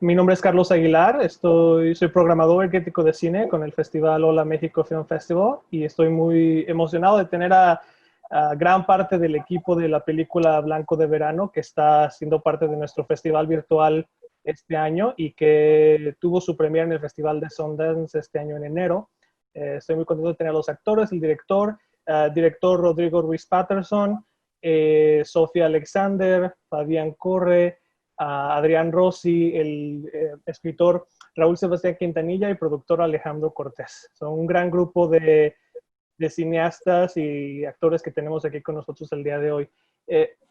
Mi nombre es Carlos Aguilar, soy programador y crítico de cine con el Festival Hola México Film Festival y estoy muy emocionado de tener a gran parte del equipo de la película Blanco de Verano que está siendo parte de nuestro festival virtual este año y que tuvo su premiere en el Festival de Sundance este año en enero. Estoy muy contento de tener a los actores, el director Rodrigo Ruiz Patterson, Sofía Alexander, Fabián Corre, a Adrián Rossi, el escritor Raúl Sebastián Quintanilla y productor Alejandro Cortés. Son un gran grupo de cineastas y actores que tenemos aquí con nosotros el día de hoy.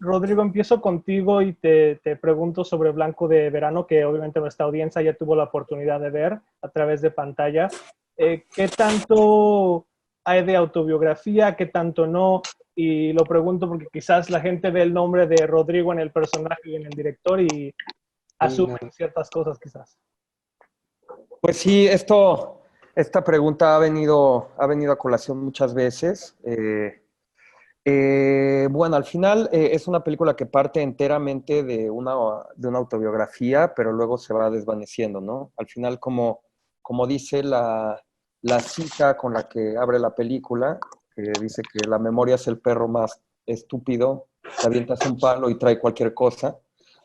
Rodrigo, empiezo contigo y te pregunto sobre Blanco de Verano, que obviamente nuestra audiencia ya tuvo la oportunidad de ver a través de pantalla. ¿Qué tanto hay de autobiografía? ¿Qué tanto no? Y lo pregunto porque quizás la gente ve el nombre de Rodrigo en el personaje y en el director y Sí, asumen no. ciertas cosas quizás. Pues sí, esta pregunta ha venido a colación muchas veces. Bueno, al final es una película que parte enteramente de una autobiografía, pero luego se va desvaneciendo, ¿no? Al final, como dice la cita con la que abre la película, que dice que la memoria es el perro más estúpido, te avientas un palo y trae cualquier cosa,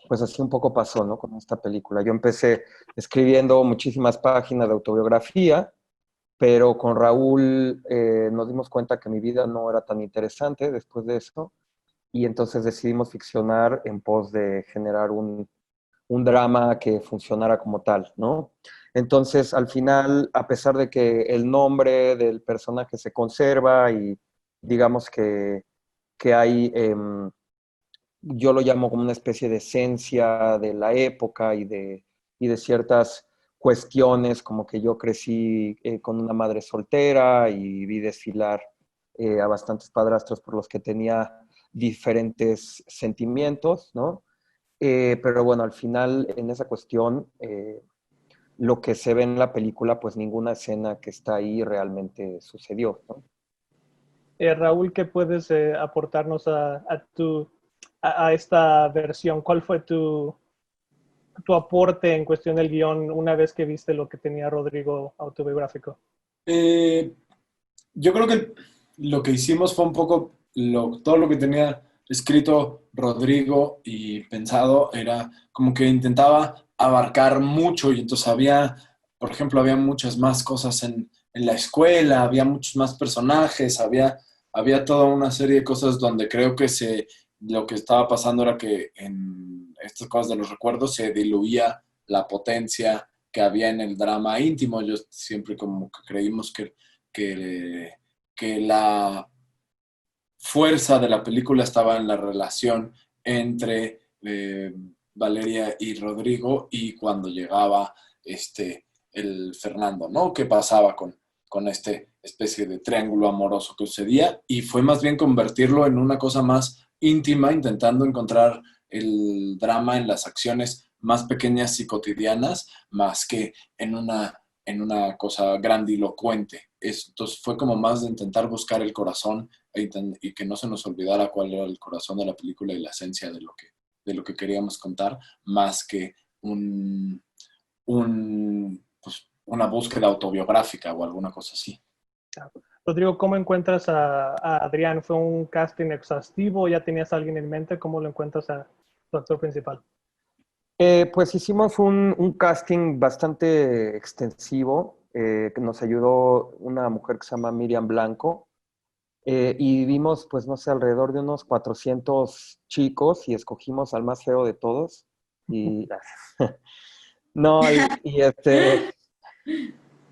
pues así un poco pasó, ¿no? Con esta película. Yo empecé escribiendo muchísimas páginas de autobiografía, pero con Raúl nos dimos cuenta que mi vida no era tan interesante después de eso, y entonces decidimos ficcionar en pos de generar un drama que funcionara como tal, ¿no? Entonces, al final, a pesar de que el nombre del personaje se conserva y digamos que hay, yo lo llamo como una especie de esencia de la época y de ciertas cuestiones, como que yo crecí con una madre soltera y vi desfilar a bastantes padrastros por los que tenía diferentes sentimientos, ¿no? Pero bueno, al final en esa cuestión, lo que se ve en la película, pues ninguna escena que está ahí realmente sucedió, ¿no? Raúl, ¿qué puedes aportarnos a esta versión? ¿Cuál fue tu aporte en cuestión del guión una vez que viste lo que tenía Rodrigo autobiográfico? Eh, yo creo que lo que hicimos fue un poco todo lo que tenía escrito Rodrigo y pensado era como que intentaba abarcar mucho y entonces por ejemplo, había muchas más cosas en la escuela, había muchos más personajes, había toda una serie de cosas donde creo que lo que estaba pasando era que en estas cosas de los recuerdos se diluía la potencia que había en el drama íntimo. Yo siempre como que creímos que, que la fuerza de la película estaba en la relación entre Valeria y Rodrigo y cuando llegaba el Fernando, ¿no? ¿Qué pasaba con este especie de triángulo amoroso que sucedía? Y fue más bien convertirlo en una cosa más íntima, intentando encontrar el drama en las acciones más pequeñas y cotidianas, más que en una cosa grandilocuente. Entonces fue como más de intentar buscar el corazón y que no se nos olvidara cuál era el corazón de la película y la esencia de lo que queríamos contar, más que pues, una búsqueda autobiográfica o alguna cosa así. Rodrigo, ¿cómo encuentras a Adrián? ¿Fue un casting exhaustivo? ¿Ya tenías a alguien en mente? ¿Cómo lo encuentras a tu actor principal? Pues hicimos un casting bastante extensivo, que nos ayudó una mujer que se llama Miriam Blanco, y vimos, pues no sé, alrededor de unos 400 chicos y escogimos al más feo de todos. Y no,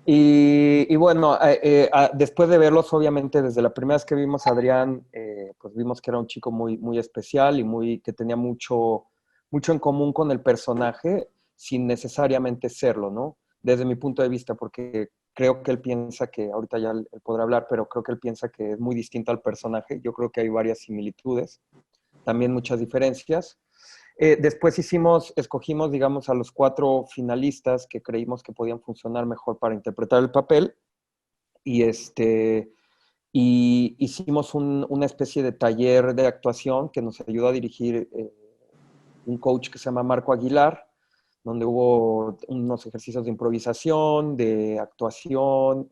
y bueno, después de verlos, obviamente, desde la primera vez que vimos a Adrián, pues vimos que era un chico muy, muy especial y que tenía mucho, mucho en común con el personaje, sin necesariamente serlo, ¿no? Desde mi punto de vista, porque creo que él piensa que, ahorita ya él podrá hablar, pero creo que él piensa que es muy distinto al personaje. Yo creo que hay varias similitudes, también muchas diferencias. Después escogimos, digamos, a los 4 finalistas que creímos que podían funcionar mejor para interpretar el papel y, y hicimos una especie de taller de actuación que nos ayudó a dirigir un coach que se llama Marco Aguilar, donde hubo unos ejercicios de improvisación, de actuación.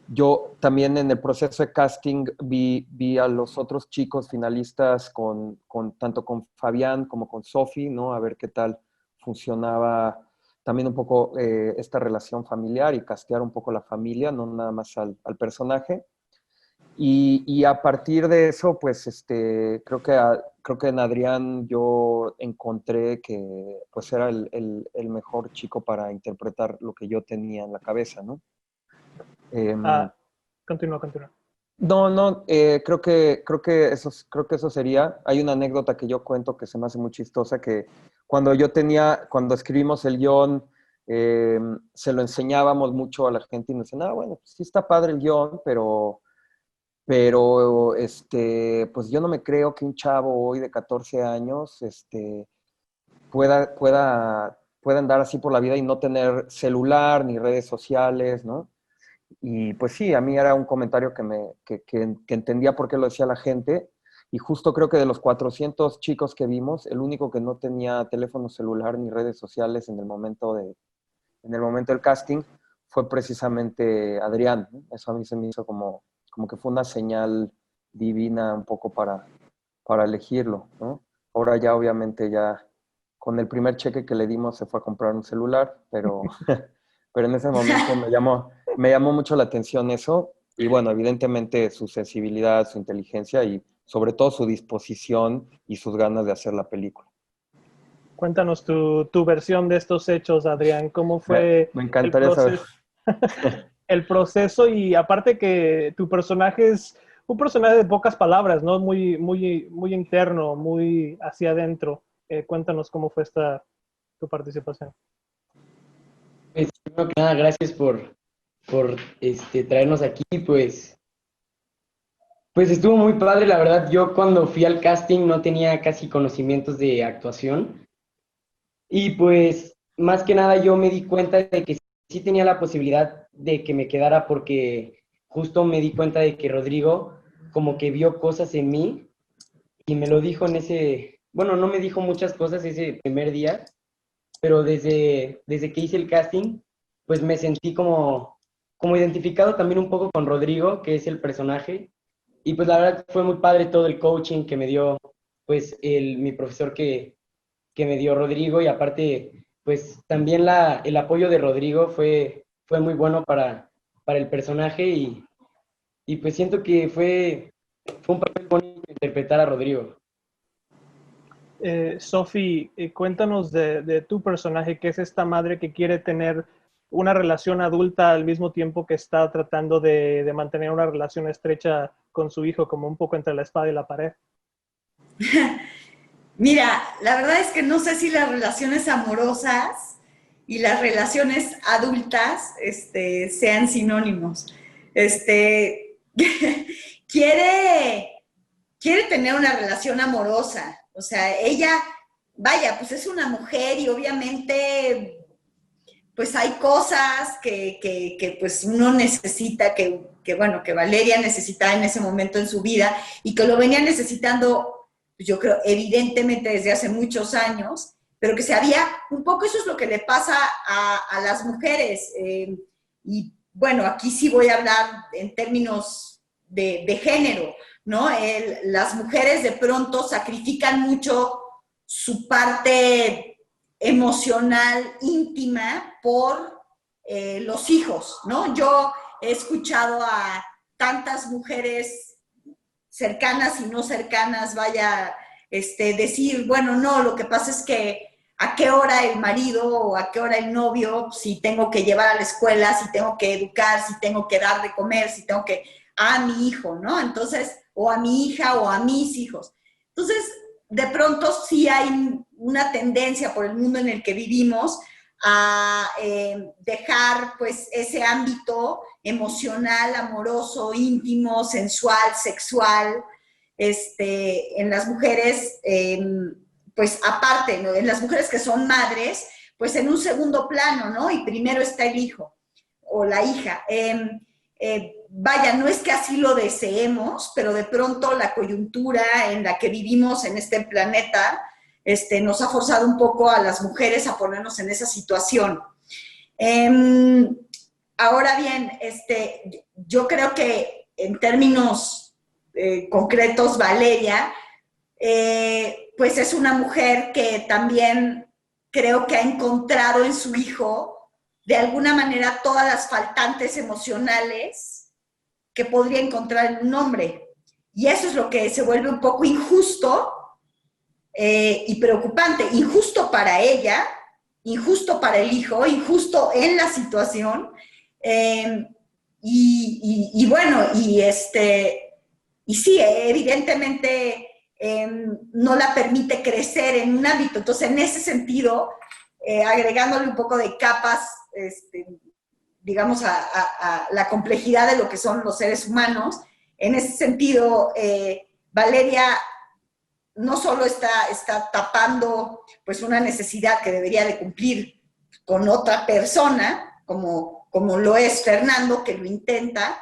Yo también en el proceso de casting vi a los otros chicos finalistas tanto con Fabián como con Sofi, ¿no? A ver qué tal funcionaba también un poco esta relación familiar y castear un poco la familia, no nada más al personaje. Y a partir de eso, pues creo que en Adrián yo encontré que pues era el mejor chico para interpretar lo que yo tenía en la cabeza, ¿no? Ah, continúa. No, creo que eso sería. Hay una anécdota que yo cuento que se me hace muy chistosa, que cuando escribimos el guión, se lo enseñábamos mucho a la gente y nos decían, bueno, pues sí está padre el guión, pero pues yo no me creo que un chavo hoy de 14 años, pueda andar así por la vida y no tener celular ni redes sociales, ¿no? Y pues sí, a mí era un comentario que entendía por qué lo decía la gente. Y justo creo que de los 400 chicos que vimos, el único que no tenía teléfono celular ni redes sociales en el momento del casting fue precisamente Adrián, ¿no? Eso a mí se me hizo como que fue una señal divina un poco para elegirlo, ¿no? Ahora ya obviamente ya con el primer cheque que le dimos se fue a comprar un celular, pero, pero en ese momento me llamó mucho la atención eso y bueno, evidentemente su sensibilidad, su inteligencia y sobre todo su disposición y sus ganas de hacer la película. Cuéntanos tu versión de estos hechos, Adrián. ¿Cómo Me, fue me el encantaría saber. proceso? El proceso y aparte que tu personaje es un personaje de pocas palabras, ¿no? Muy, muy, muy interno, muy hacia adentro. Cuéntanos cómo fue tu participación. Pues, primero que nada, gracias por traernos aquí, pues estuvo muy padre, la verdad. Yo cuando fui al casting no tenía casi conocimientos de actuación y pues más que nada yo me di cuenta de que sí tenía la posibilidad de que me quedara porque justo me di cuenta de que Rodrigo como que vio cosas en mí y me lo dijo bueno, no me dijo muchas cosas ese primer día, pero desde que hice el casting, pues me sentí como identificado también un poco con Rodrigo, que es el personaje, y pues la verdad fue muy padre todo el coaching que me dio, pues mi profesor que me dio Rodrigo, y aparte, pues también el apoyo de Rodrigo fue muy bueno para el personaje, y pues siento que fue un papel bonito interpretar a Rodrigo. Sophie, cuéntanos de tu personaje, que es esta madre que quiere tener una relación adulta al mismo tiempo que está tratando de mantener una relación estrecha con su hijo, como un poco entre la espada y la pared. Mira, la verdad es que no sé si las relaciones amorosas y las relaciones adultas sean sinónimos. Quiere, quiere tener una relación amorosa. O sea, ella, vaya, pues es una mujer y obviamente pues hay cosas que pues uno necesita, bueno, que Valeria necesitaba en ese momento en su vida y que lo venía necesitando, yo creo, evidentemente desde hace muchos años, pero que se había, un poco eso es lo que le pasa a las mujeres. Y bueno, aquí sí voy a hablar en términos de género, ¿no? Las mujeres de pronto sacrifican mucho su parte emocional, íntima, por los hijos, ¿no? Yo he escuchado a tantas mujeres cercanas y no cercanas, vaya, decir, bueno, no, lo que pasa es que a qué hora el marido o a qué hora el novio, si tengo que llevar a la escuela, si tengo que educar, si tengo que dar de comer, si tengo que, a mi hijo, ¿no? Entonces, o a mi hija o a mis hijos. Entonces, de pronto sí hay una tendencia por el mundo en el que vivimos a dejar pues ese ámbito emocional, amoroso, íntimo, sensual, sexual, en las mujeres, pues aparte, ¿no? En las mujeres que son madres, pues en un segundo plano, ¿no? Y primero está el hijo o la hija. Vaya, no es que así lo deseemos, pero de pronto la coyuntura en la que vivimos en este planeta, nos ha forzado un poco a las mujeres a ponernos en esa situación. Ahora bien, yo creo que en términos concretos, Valeria, pues es una mujer que también creo que ha encontrado en su hijo, de alguna manera, todas las faltantes emocionales que podría encontrar en un hombre. Y eso es lo que se vuelve un poco injusto y preocupante. Injusto para ella, injusto para el hijo, injusto en la situación. Bueno, y sí, evidentemente no la permite crecer en un ámbito. Entonces, en ese sentido, agregándole un poco de capas, digamos, a la complejidad de lo que son los seres humanos, en ese sentido, Valeria no solo está tapando pues una necesidad que debería de cumplir con otra persona, como lo es Fernando, que lo intenta,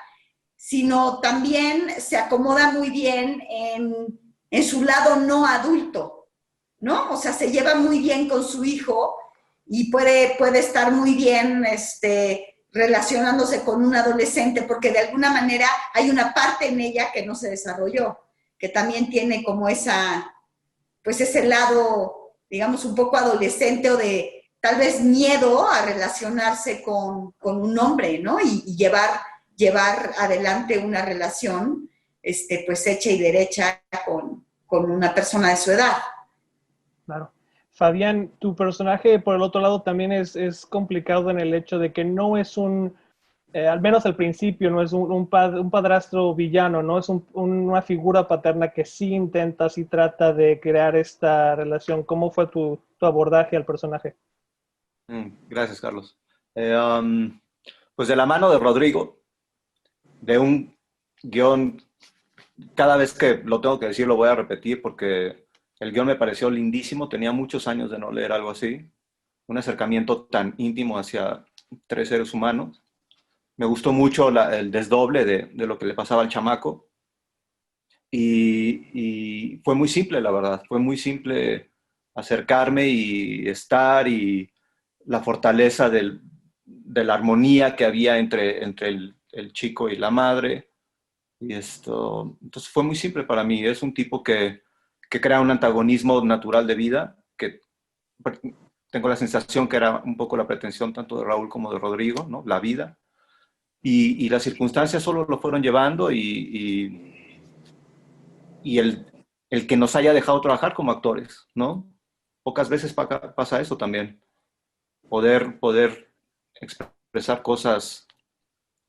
sino también se acomoda muy bien en su lado no adulto, ¿no? O sea, se lleva muy bien con su hijo y puede estar muy bien relacionándose con un adolescente, porque de alguna manera hay una parte en ella que no se desarrolló, que también tiene como pues ese lado, digamos, un poco adolescente o de tal vez miedo a relacionarse con un hombre, ¿no? Y llevar adelante una relación, pues hecha y derecha con una persona de su edad. Claro. Fabián, tu personaje, por el otro lado, también es complicado en el hecho de que no es al menos al principio, no es un padrastro villano, no es una figura paterna que sí intenta, sí trata de crear esta relación. ¿Cómo fue tu abordaje al personaje? Gracias, Carlos. Pues de la mano de Rodrigo, de un guión, cada vez que lo tengo que decir lo voy a repetir porque el guión me pareció lindísimo, tenía muchos años de no leer algo así, un acercamiento tan íntimo hacia tres seres humanos. Me gustó mucho el desdoble de lo que le pasaba al chamaco y fue muy simple, la verdad, fue muy simple acercarme y estar y la fortaleza de la armonía que había entre el chico y la madre. Y entonces fue muy simple para mí. Es un tipo que crea un antagonismo natural de vida, que tengo la sensación que era un poco la pretensión tanto de Raúl como de Rodrigo, ¿no? La vida. Y las circunstancias solo lo fueron llevando y el que nos haya dejado trabajar como actores, ¿no? Pocas veces pasa eso también. Poder expresar cosas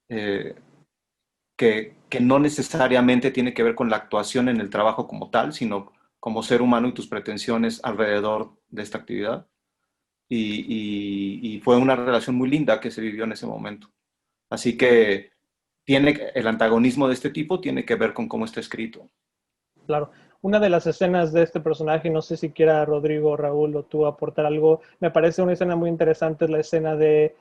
que no necesariamente tiene que ver con la actuación en el trabajo como tal, sino como ser humano y tus pretensiones alrededor de esta actividad. Y fue una relación muy linda que se vivió en ese momento. Así que el antagonismo de este tipo tiene que ver con cómo está escrito. Claro. Una de las escenas de este personaje, no sé si quiera Rodrigo, Raúl o tú aportar algo, me parece una escena muy interesante, es la escena de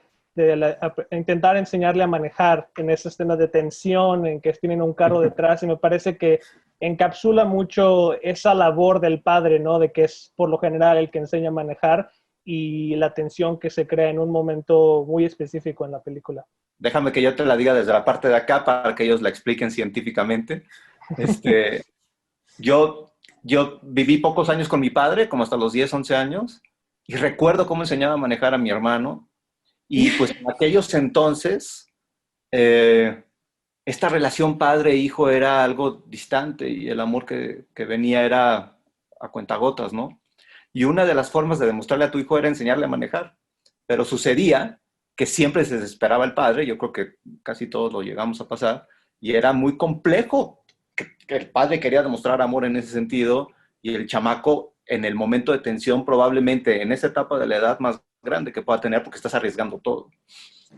intentar enseñarle a manejar, en esa escena de tensión, en que tienen un carro detrás, y me parece que encapsula mucho esa labor del padre, ¿no? De que es por lo general el que enseña a manejar y la tensión que se crea en un momento muy específico en la película. Déjame que yo te la diga desde la parte de acá para que ellos la expliquen científicamente. Yo viví pocos años con mi padre, como hasta los 10, 11 años, y recuerdo cómo enseñaba a manejar a mi hermano. Y pues en aquellos entonces, esta relación padre-hijo era algo distante y el amor que venía era a cuentagotas, ¿no? Y una de las formas de demostrarle a tu hijo era enseñarle a manejar. Pero sucedía que siempre se desesperaba el padre, yo creo que casi todos lo llegamos a pasar, y era muy complejo que el padre quería demostrar amor en ese sentido y el chamaco en el momento de tensión probablemente en esa etapa de la edad más grande que pueda tener porque estás arriesgando todo.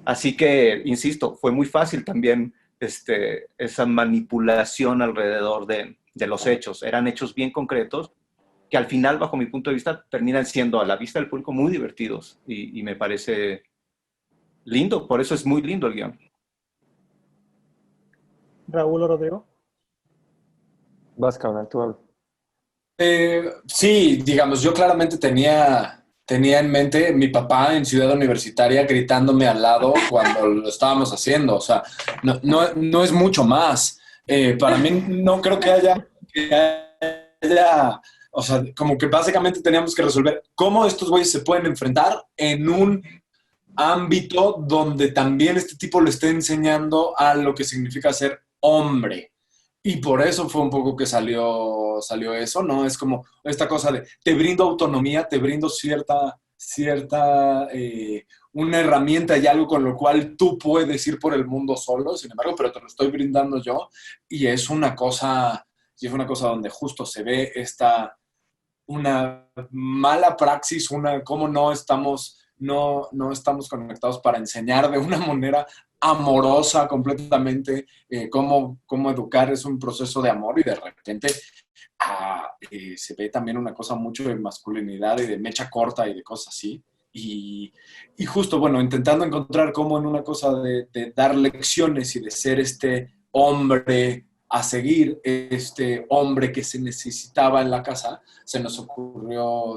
Así que, insisto, fue muy fácil también esa manipulación alrededor de los hechos. Eran hechos bien concretos que al final, bajo mi punto de vista, terminan siendo a la vista del público muy divertidos y me parece lindo, por eso es muy lindo el guión. Raúl o Rodrigo. Vas, carnal, tú habla. Sí, digamos, yo claramente tenía en mente mi papá en Ciudad Universitaria gritándome al lado cuando lo estábamos haciendo. O sea, no es mucho más. Para mí no creo que haya, o sea, como que básicamente teníamos que resolver cómo estos güeyes se pueden enfrentar en un ámbito donde también este tipo le esté enseñando a lo que significa ser hombre. Y por eso fue un poco que salió eso, ¿no? Es como esta cosa de, te brindo autonomía, te brindo una herramienta y algo con lo cual tú puedes ir por el mundo solo, sin embargo, pero te lo estoy brindando yo. Y es una cosa donde justo se ve una mala praxis, cómo no estamos conectados para enseñar de una manera amorosa completamente, cómo educar es un proceso de amor y de repente se ve también una cosa mucho de masculinidad y de mecha corta y de cosas así. Y justo, bueno, intentando encontrar cómo en una cosa de dar lecciones y de ser este hombre a seguir, este hombre que se necesitaba en la casa, se nos ocurrió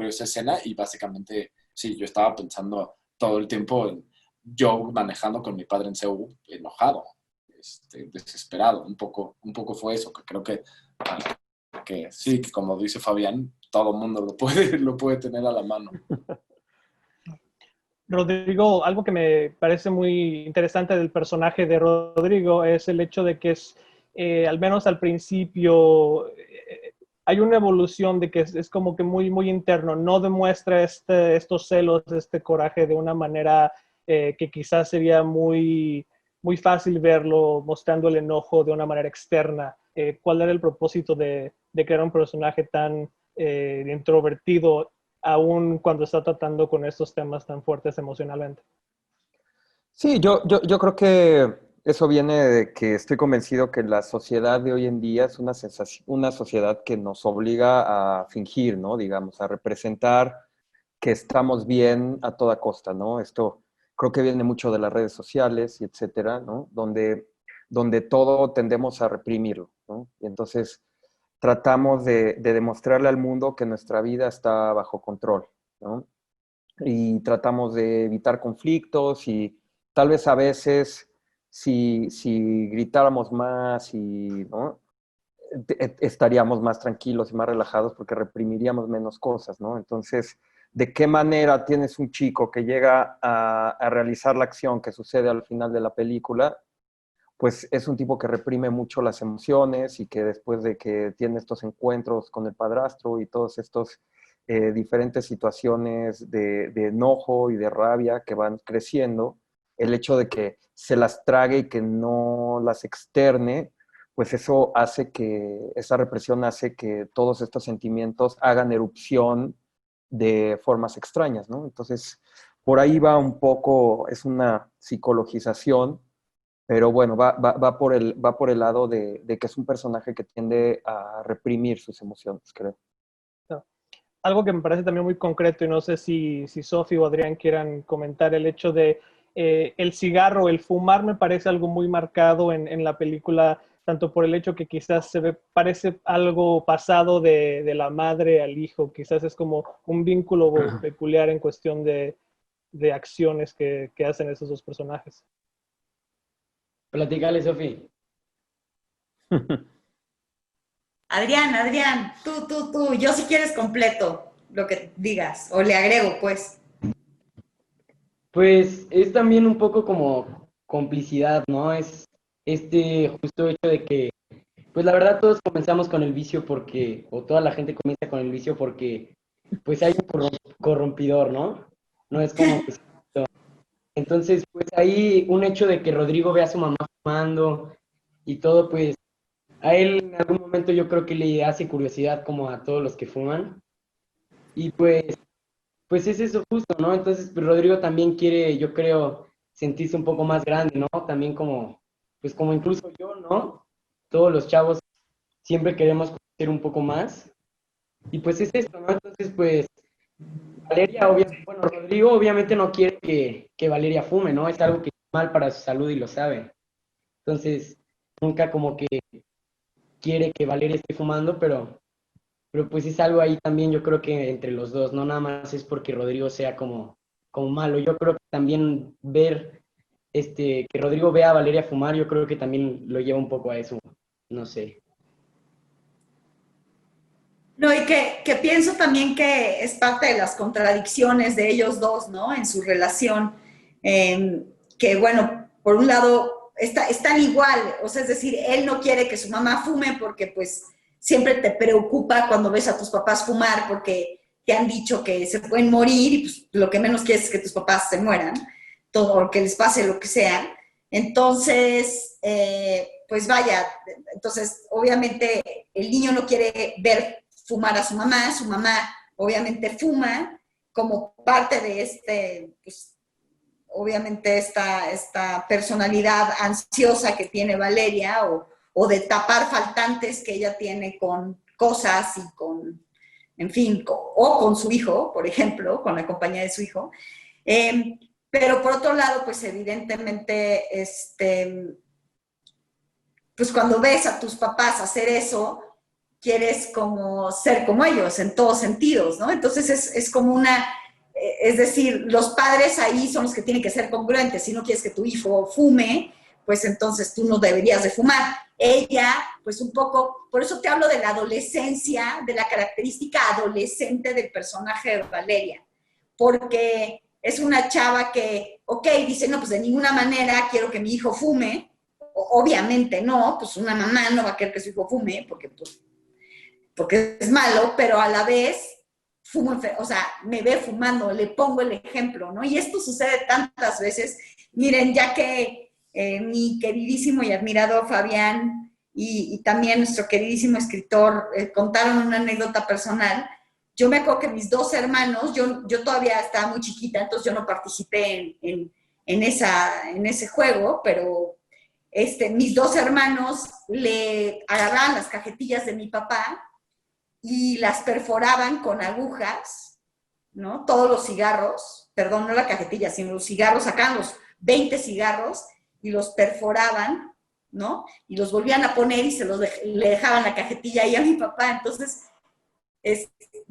esa escena y básicamente, sí, yo estaba pensando todo el tiempo en yo manejando con mi padre en CU, enojado, desesperado. Un poco fue eso, que creo que sí, que como dice Fabián, todo el mundo lo puede tener a la mano. Rodrigo, algo que me parece muy interesante del personaje de Rodrigo es el hecho de que al menos al principio, hay una evolución de que es como que muy, muy interno, no demuestra estos celos, este coraje de una manera que quizás sería muy, muy fácil verlo mostrando el enojo de una manera externa. ¿Cuál era el propósito de crear un personaje tan introvertido aún cuando está tratando con estos temas tan fuertes emocionalmente? Sí, yo creo que eso viene de que estoy convencido que la sociedad de hoy en día es una sociedad que nos obliga a fingir, ¿no? Digamos, a representar que estamos bien a toda costa, ¿no? Esto creo que viene mucho de las redes sociales y etcétera, ¿no? Donde todo tendemos a reprimirlo, ¿no? Y entonces tratamos de demostrarle al mundo que nuestra vida está bajo control, ¿no? Y tratamos de evitar conflictos y tal vez a veces si gritáramos más y, ¿no? Estaríamos más tranquilos y más relajados porque reprimiríamos menos cosas, ¿no? Entonces, ¿de qué manera tienes un chico que llega a realizar la acción que sucede al final de la película? Pues es un tipo que reprime mucho las emociones y que después de que tiene estos encuentros con el padrastro y todos estos diferentes situaciones de enojo y de rabia que van creciendo, el hecho de que se las trague y que no las externe, pues eso hace esa represión hace que todos estos sentimientos hagan erupción de formas extrañas, ¿no? Entonces, por ahí va un poco, es una psicologización, pero bueno, va por el lado de que es un personaje que tiende a reprimir sus emociones, creo. Algo que me parece también muy concreto, y no sé si Sofi o Adrián quieran comentar, el hecho de el cigarro, el fumar, me parece algo muy marcado en la película, tanto por el hecho que quizás parece algo pasado de la madre al hijo, quizás es como un vínculo peculiar en cuestión de acciones que hacen esos dos personajes. Platícale, Sofi. Adrián, tú, yo si quieres completo lo que digas, o le agrego, pues. Pues es también un poco como complicidad, ¿no? Es este justo hecho de que, pues la verdad todos comenzamos con el vicio porque, o toda la gente comienza con el vicio porque, pues hay un corrompidor, ¿no? No es como que... Entonces, pues ahí un hecho de que Rodrigo vea a su mamá fumando y todo, pues a él en algún momento yo creo que le hace curiosidad como a todos los que fuman. Y pues es eso justo, ¿no? Entonces, pues Rodrigo también quiere, yo creo, sentirse un poco más grande, ¿no? También como, pues como incluso yo, ¿no? Todos los chavos siempre queremos conocer un poco más. Y pues es esto, ¿no? Entonces, pues Valeria, bueno, Rodrigo obviamente no quiere que Valeria fume, ¿no? Es algo que es mal para su salud y lo sabe. Entonces, nunca como que quiere que Valeria esté fumando, pero pero pues es algo ahí también, yo creo que entre los dos, no nada más es porque Rodrigo sea como malo, yo creo que también ver, que Rodrigo vea a Valeria fumar, yo creo que también lo lleva un poco a eso, no sé. No, y que pienso también que es parte de las contradicciones de ellos dos, ¿no? En su relación, que bueno, por un lado, están igual, o sea, es decir, él no quiere que su mamá fume porque pues siempre te preocupa cuando ves a tus papás fumar porque te han dicho que se pueden morir y pues lo que menos quieres es que tus papás se mueran, todo, o que les pase lo que sea. Entonces, pues vaya, entonces obviamente el niño no quiere ver fumar a su mamá obviamente fuma como parte de pues, obviamente esta personalidad ansiosa que tiene Valeria o de tapar faltantes que ella tiene con cosas y con, en fin, o con su hijo, por ejemplo, con la compañía de su hijo. Pero por otro lado, pues evidentemente, pues cuando ves a tus papás hacer eso, quieres como ser como ellos en todos sentidos, ¿no? Entonces es como es decir, los padres ahí son los que tienen que ser congruentes. Si no quieres que tu hijo fume, pues entonces tú no deberías de fumar. Ella, pues un poco, por eso te hablo de la adolescencia, de la característica adolescente del personaje de Valeria, porque es una chava que, ok, dice, no, pues de ninguna manera quiero que mi hijo fume, obviamente no, pues una mamá no va a querer que su hijo fume, porque es malo, pero a la vez fumo, o sea, me ve fumando, le pongo el ejemplo, ¿no? Y esto sucede tantas veces. Miren, ya que mi queridísimo y admirado Fabián y también nuestro queridísimo escritor contaron una anécdota personal, yo me acuerdo que mis dos hermanos, yo todavía estaba muy chiquita, entonces yo no participé en ese juego, pero mis dos hermanos le agarraban las cajetillas de mi papá y las perforaban con agujas, ¿no? Todos los cigarros, perdón, no la cajetilla, sino los cigarros, sacaban los 20 cigarros y los perforaban, ¿no? Y los volvían a poner y le dejaban la cajetilla ahí a mi papá. Entonces,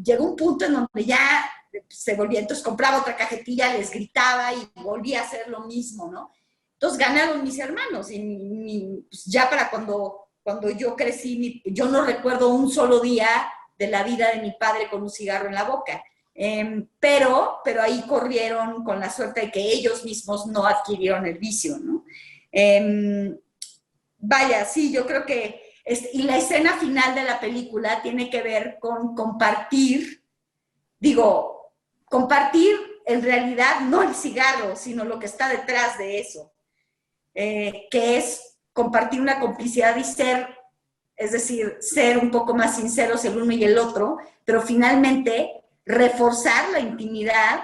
llegó un punto en donde ya se volvía, entonces compraba otra cajetilla, les gritaba y volvía a hacer lo mismo, ¿no? Entonces ganaron mis hermanos y pues ya para cuando yo crecí, yo no recuerdo un solo día de la vida de mi padre con un cigarro en la boca. Pero ahí corrieron con la suerte de que ellos mismos no adquirieron el vicio, ¿no? Vaya, sí, yo creo que, y la escena final de la película tiene que ver con compartir en realidad no el cigarro, sino lo que está detrás de eso, que es compartir una complicidad y es decir, ser un poco más sinceros el uno y el otro, pero finalmente reforzar la intimidad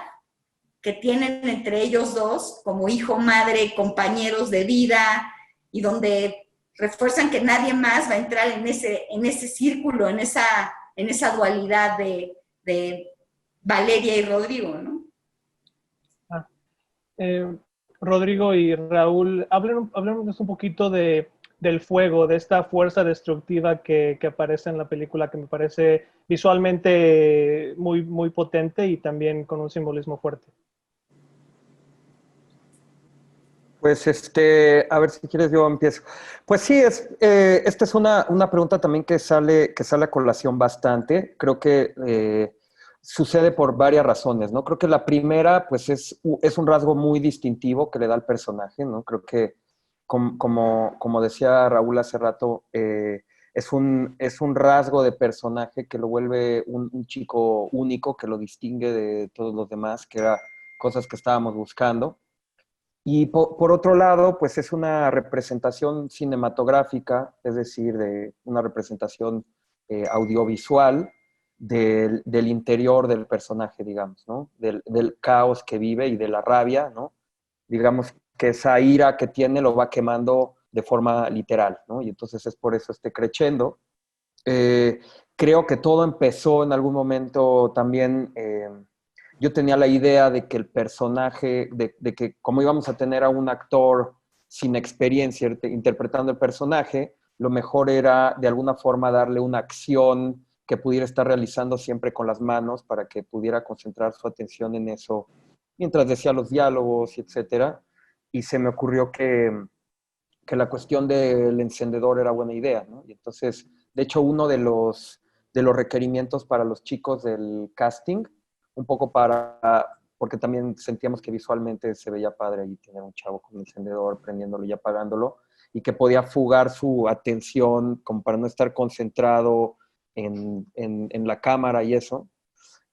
que tienen entre ellos dos, como hijo, madre, compañeros de vida, y donde refuerzan que nadie más va a entrar en ese círculo, en esa dualidad de Valeria y Rodrigo, ¿no? Rodrigo y Raúl, háblenos un poquito del fuego, de esta fuerza destructiva que aparece en la película, que me parece visualmente muy, muy potente y también con un simbolismo fuerte. Pues a ver si quieres yo empiezo. Pues sí, esta es una pregunta también que sale a colación bastante. Creo que sucede por varias razones, ¿no? Creo que la primera, pues es un rasgo muy distintivo que le da al personaje, ¿no? Creo que, como decía Raúl hace rato, es un rasgo de personaje que lo vuelve un chico único, que lo distingue de todos los demás, que era cosas que estábamos buscando. Y por otro lado, pues es una representación cinematográfica, es decir, de una representación audiovisual del interior del personaje, digamos, ¿no? Del caos que vive y de la rabia, ¿no? Digamos que esa ira que tiene lo va quemando de forma literal, ¿no? Y entonces es por eso crescendo. Creo que todo empezó en algún momento también... yo tenía la idea de que el personaje, de que como íbamos a tener a un actor sin experiencia interpretando el personaje, lo mejor era de alguna forma darle una acción que pudiera estar realizando siempre con las manos para que pudiera concentrar su atención en eso mientras decía los diálogos, etcétera. Y se me ocurrió que la cuestión del encendedor era buena idea, ¿no? Y entonces, de hecho, uno de los requerimientos para los chicos del casting, un poco porque también sentíamos que visualmente se veía padre ahí tener un chavo con un encendedor, prendiéndolo y apagándolo, y que podía fugar su atención como para no estar concentrado en la cámara y eso,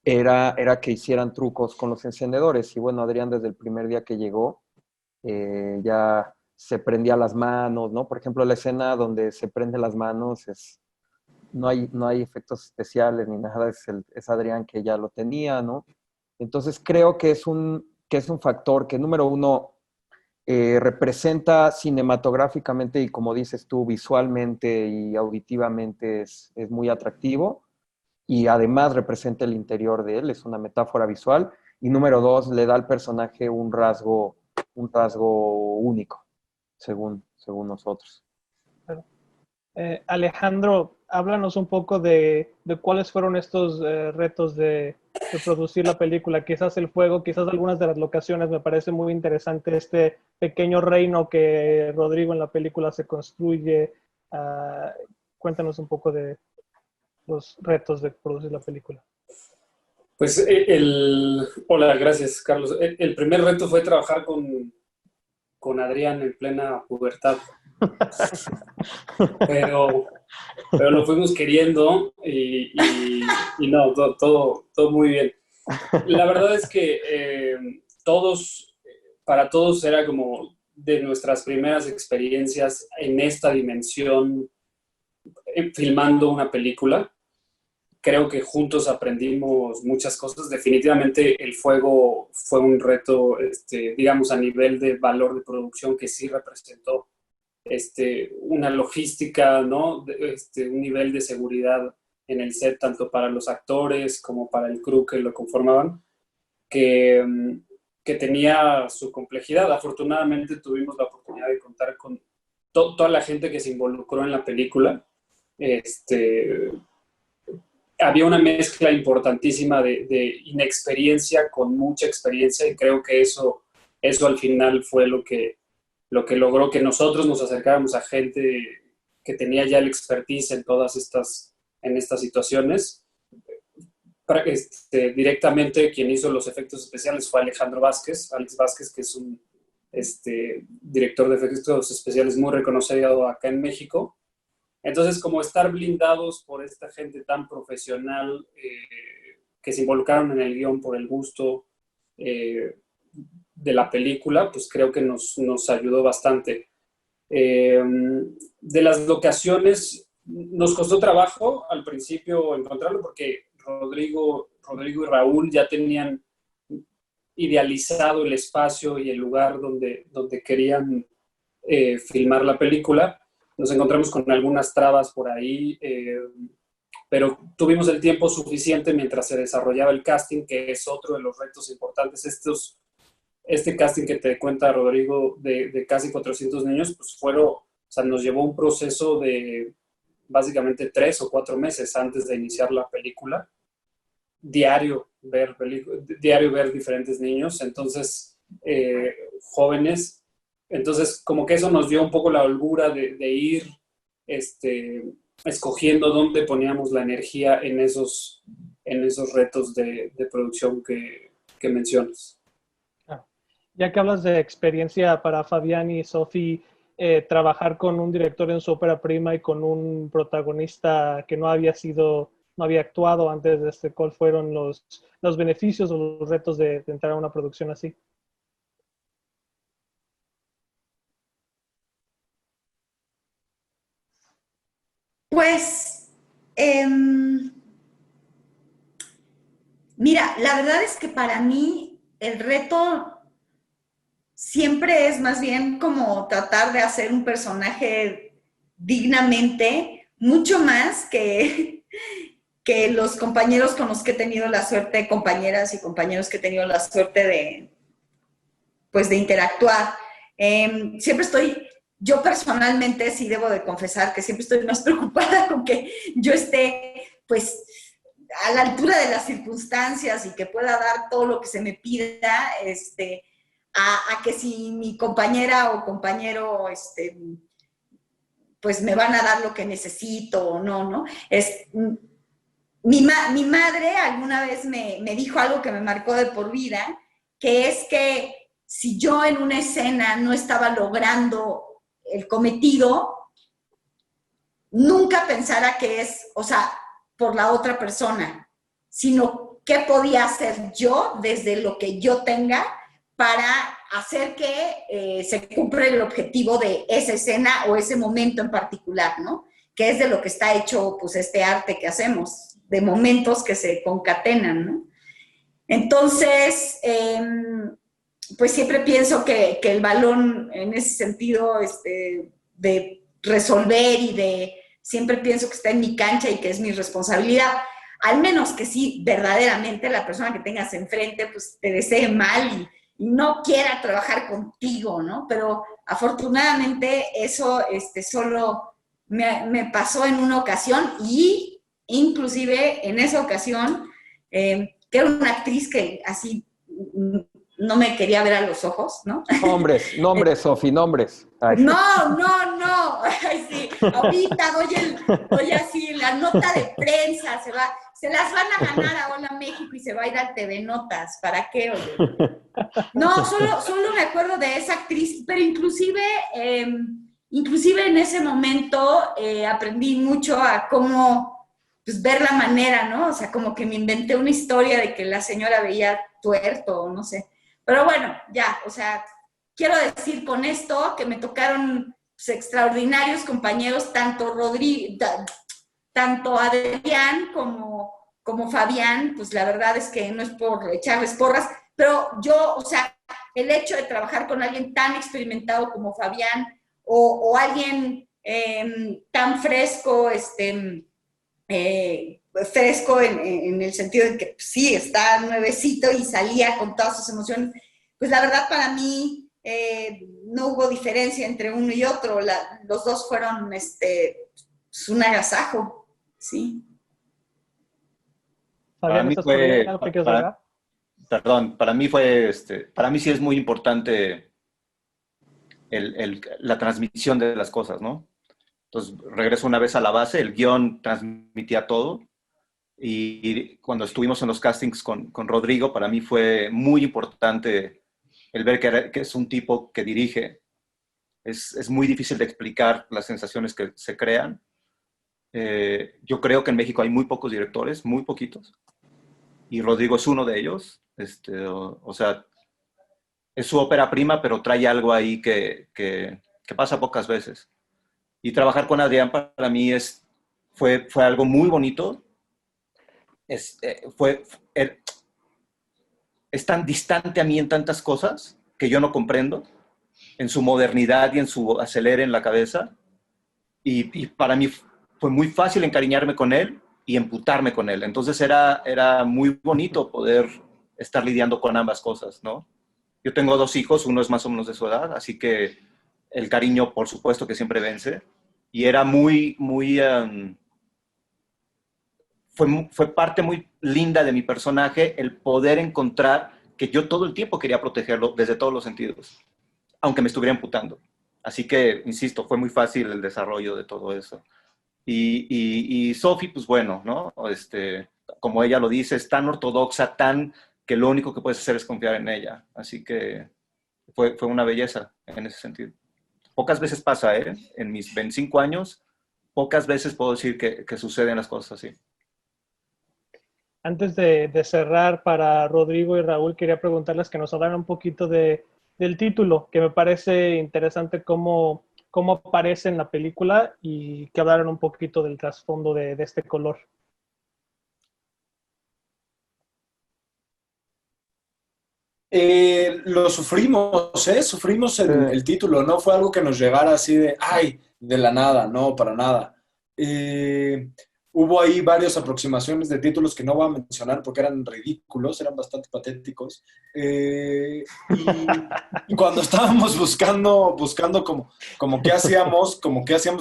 era que hicieran trucos con los encendedores. Y bueno, Adrián desde el primer día que llegó ya se prendía las manos, ¿no? Por ejemplo, la escena donde se prende las manos no hay efectos especiales ni nada, es Adrián que ya lo tenía, ¿no? Entonces creo que es un factor que, número uno, representa cinematográficamente y, como dices tú, visualmente y auditivamente es muy atractivo, y además representa el interior de él, es una metáfora visual, y número dos, le da al personaje un rasgo único, según nosotros. Alejandro, háblanos un poco de cuáles fueron estos retos de producir la película. Quizás el fuego, quizás algunas de las locaciones. Me parece muy interesante este pequeño reino que Rodrigo en la película se construye. Cuéntanos un poco de los retos de producir la película. Pues hola, gracias, Carlos. El primer reto fue trabajar con Adrián en plena pubertad. Pero lo fuimos queriendo y no, todo muy bien. La verdad es que para todos era como de nuestras primeras experiencias en esta dimensión, filmando una película. Creo que juntos aprendimos muchas cosas. Definitivamente el fuego fue un reto, digamos, a nivel de valor de producción, que sí representó una logística, ¿no? Un nivel de seguridad en el set, tanto para los actores como para el crew que lo conformaban, que tenía su complejidad. Afortunadamente tuvimos la oportunidad de contar con toda la gente que se involucró en la película. Había una mezcla importantísima de inexperiencia con mucha experiencia, y creo que eso al final fue lo que logró que nosotros nos acercáramos a gente que tenía ya el expertise en todas estas situaciones. Directamente quien hizo los efectos especiales fue Alex Vázquez, que es un director de efectos especiales muy reconocido acá en México. Entonces, como estar blindados por esta gente tan profesional, que se involucraron en el guión por el gusto de la película, pues creo que nos ayudó bastante. De las locaciones, nos costó trabajo al principio encontrarlo, porque Rodrigo y Raúl ya tenían idealizado el espacio y el lugar donde querían filmar la película. Nos encontramos con algunas trabas por ahí, pero tuvimos el tiempo suficiente mientras se desarrollaba el casting, que es otro de los retos importantes. Este casting que te cuenta Rodrigo de casi 400 niños, pues nos llevó un proceso de básicamente 3 o 4 meses antes de iniciar la película. Diario ver diferentes niños, entonces jóvenes. Entonces, como que eso nos dio un poco la holgura de ir escogiendo dónde poníamos la energía en esos retos de producción que mencionas. Ya que hablas de experiencia para Fabián y Sofi, trabajar con un director en su ópera prima y con un protagonista que no había actuado antes de ¿cuáles fueron los beneficios o los retos de entrar a una producción así? Pues, mira, la verdad es que para mí el reto siempre es más bien como tratar de hacer un personaje dignamente, mucho más que los compañeros con los que he tenido la suerte, compañeras y compañeros que he tenido la suerte de interactuar. Yo personalmente sí debo de confesar que siempre estoy más preocupada con que yo esté pues, a la altura de las circunstancias y que pueda dar todo lo que se me pida, a que si mi compañera o compañero, pues me van a dar lo que necesito o no, ¿no? Mi madre alguna vez me dijo algo que me marcó de por vida, que es que si yo en una escena no estaba logrando el cometido, nunca pensara que es, o sea, por la otra persona, sino qué podía hacer yo desde lo que yo tenga para hacer que se cumpla el objetivo de esa escena o ese momento en particular, ¿no? Que es de lo que está hecho, pues, este arte que hacemos, de momentos que se concatenan, ¿no? Entonces, pues siempre pienso que el balón en ese sentido de resolver y de siempre pienso que está en mi cancha y que es mi responsabilidad, al menos que sí, verdaderamente la persona que tengas enfrente pues te desee mal y no quiera trabajar contigo, ¿no? Pero afortunadamente eso solo me pasó en una ocasión y inclusive en esa ocasión, que era una actriz que así no me quería ver a los ojos, ¿no? Nombres, Sofi, nombres. Ay. No. Ay, sí, ahorita doy así la nota de prensa, se las van a ganar a Hola México y se va a ir al TV Notas. ¿Para qué, oye? No, solo me acuerdo de esa actriz, pero inclusive en ese momento aprendí mucho a cómo pues, ver la manera, ¿no? O sea, como que me inventé una historia de que la señora veía tuerto, no sé. Pero bueno, ya, o sea, quiero decir con esto que me tocaron pues, extraordinarios compañeros, tanto Adrián como Fabián, pues la verdad es que no es por echarles porras, pero yo, o sea, el hecho de trabajar con alguien tan experimentado como Fabián o alguien tan fresco, fresco en el sentido de que sí, está nuevecito y salía con todas sus emociones, pues la verdad para mí no hubo diferencia entre uno y otro, los dos fueron pues un agasajo, sí. Fabián, ¿estás por ahí? ¿Algo que quieres agregar? Perdón, para mí para mí sí es muy importante la transmisión de las cosas, ¿no? Entonces, regreso una vez a la base, el guión transmitía todo, y cuando estuvimos en los castings con Rodrigo, para mí fue muy importante el ver que es un tipo que dirige. Es muy difícil de explicar las sensaciones que se crean. Yo creo que en México hay muy pocos directores, muy poquitos, y Rodrigo es uno de ellos. O sea, es su ópera prima, pero trae algo ahí que pasa pocas veces. Y trabajar con Adrián para mí fue algo muy bonito. Es tan distante a mí en tantas cosas que yo no comprendo, en su modernidad y en su acelere en la cabeza. Y para mí fue muy fácil encariñarme con él y emputarme con él. Entonces era muy bonito poder estar lidiando con ambas cosas, ¿no? Yo tengo 2 hijos, uno es más o menos de su edad, así que el cariño, por supuesto, que siempre vence. Y era fue parte muy linda de mi personaje el poder encontrar que yo todo el tiempo quería protegerlo desde todos los sentidos, aunque me estuviera amputando. Así que, insisto, fue muy fácil el desarrollo de todo eso. Y Sofi, pues bueno, ¿no? Como ella lo dice, es tan ortodoxa, que lo único que puedes hacer es confiar en ella. Así que fue una belleza en ese sentido. Pocas veces pasa, ¿eh? En mis 25 años, pocas veces puedo decir que suceden las cosas así. Antes de cerrar, para Rodrigo y Raúl, quería preguntarles que nos hablaran un poquito del título, que me parece interesante cómo aparece en la película y que hablaran un poquito del trasfondo de este color. Lo sufrimos, ¿eh? Sufrimos el título, no fue algo que nos llegara así de la nada, no, para nada. Hubo ahí varias aproximaciones de títulos que no voy a mencionar porque eran ridículos, eran bastante patéticos. Y cuando estábamos buscando como qué hacíamos,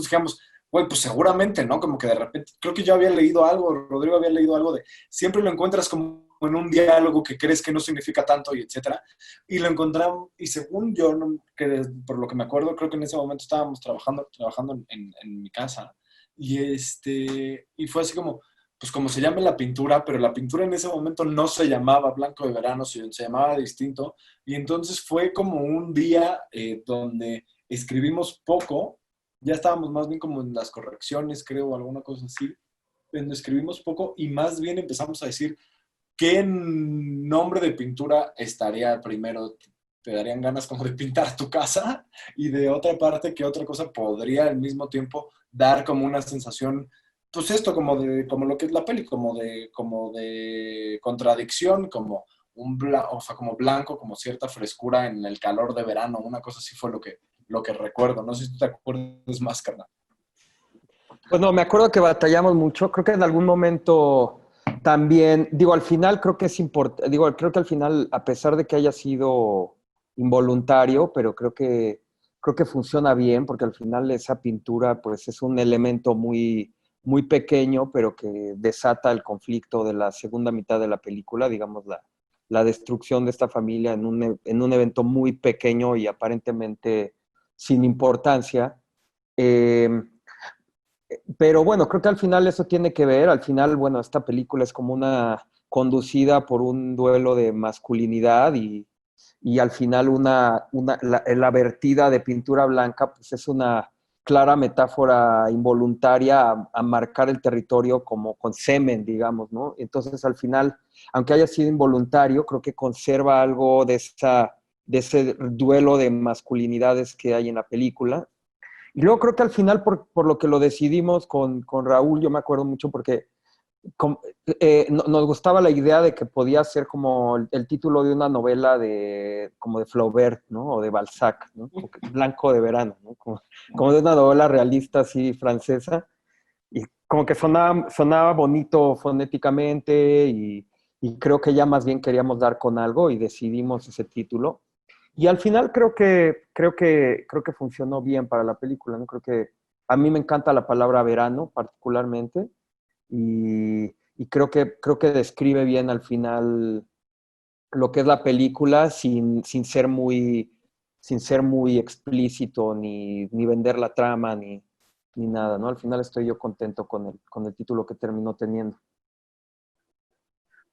dijimos, güey, pues seguramente, ¿no? Como que de repente, creo que yo había leído algo, Rodrigo había leído algo de, siempre lo encuentras como en un diálogo que crees que no significa tanto y etcétera, y lo encontramos, y según yo, que por lo que me acuerdo, creo que en ese momento estábamos trabajando en mi casa, y fue así como, pues como se llama la pintura, pero la pintura en ese momento no se llamaba Blanco de Verano, sino se llamaba distinto, y entonces fue como un día donde escribimos poco, ya estábamos más bien como en las correcciones, creo, alguna cosa así, donde escribimos poco y más bien empezamos a decir qué nombre de pintura estaría primero, te darían ganas como de pintar tu casa y de otra parte, qué otra cosa podría al mismo tiempo dar como una sensación, pues esto como lo que es la peli, como de contradicción, como o sea, como blanco, como cierta frescura en el calor de verano, una cosa así fue lo que recuerdo. No sé si tú te acuerdas más, carnal. Pues no, me acuerdo que batallamos mucho. Creo que en algún momento también, digo, al final creo que es importante, digo, creo que al final, a pesar de que haya sido involuntario, pero creo que funciona bien, porque al final esa pintura, pues, es un elemento muy, muy pequeño, pero que desata el conflicto de la segunda mitad de la película, digamos, la destrucción de esta familia en un evento muy pequeño y aparentemente sin importancia. Pero bueno, creo que al final eso tiene que ver, al final, bueno, esta película es como una conducida por un duelo de masculinidad y al final la vertida de pintura blanca pues es una clara metáfora involuntaria a marcar el territorio como con semen, digamos, ¿no? Entonces al final, aunque haya sido involuntario, creo que conserva algo de ese duelo de masculinidades que hay en la película. Y luego creo que al final, por lo que lo decidimos con Raúl, yo me acuerdo mucho porque nos gustaba la idea de que podía ser como el título de una novela como de Flaubert, ¿no? O de Balzac, ¿no? Blanco de Verano, ¿no? Como de una novela realista así francesa. Y como que sonaba bonito fonéticamente y creo que ya más bien queríamos dar con algo y decidimos ese título. Y al final creo que funcionó bien para la película, ¿no? Creo que a mí me encanta la palabra verano particularmente y creo que describe bien al final lo que es la película sin ser muy explícito ni vender la trama ni nada, ¿no? Al final estoy yo contento con el título que terminó teniendo.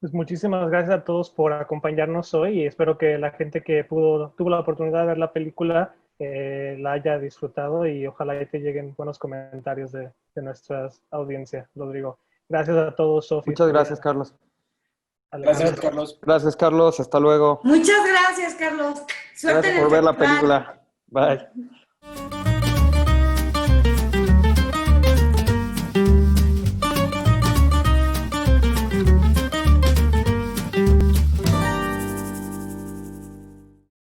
Pues muchísimas gracias a todos por acompañarnos hoy y espero que la gente que tuvo la oportunidad de ver la película la haya disfrutado y ojalá te lleguen buenos comentarios de nuestra audiencia, Rodrigo. Gracias a todos, Sofi. Muchas gracias, Carlos. Gracias, Carlos. Gracias, Carlos. Hasta luego. Muchas gracias, Carlos. Suerte Gracias en el por ver la festival. película. Bye.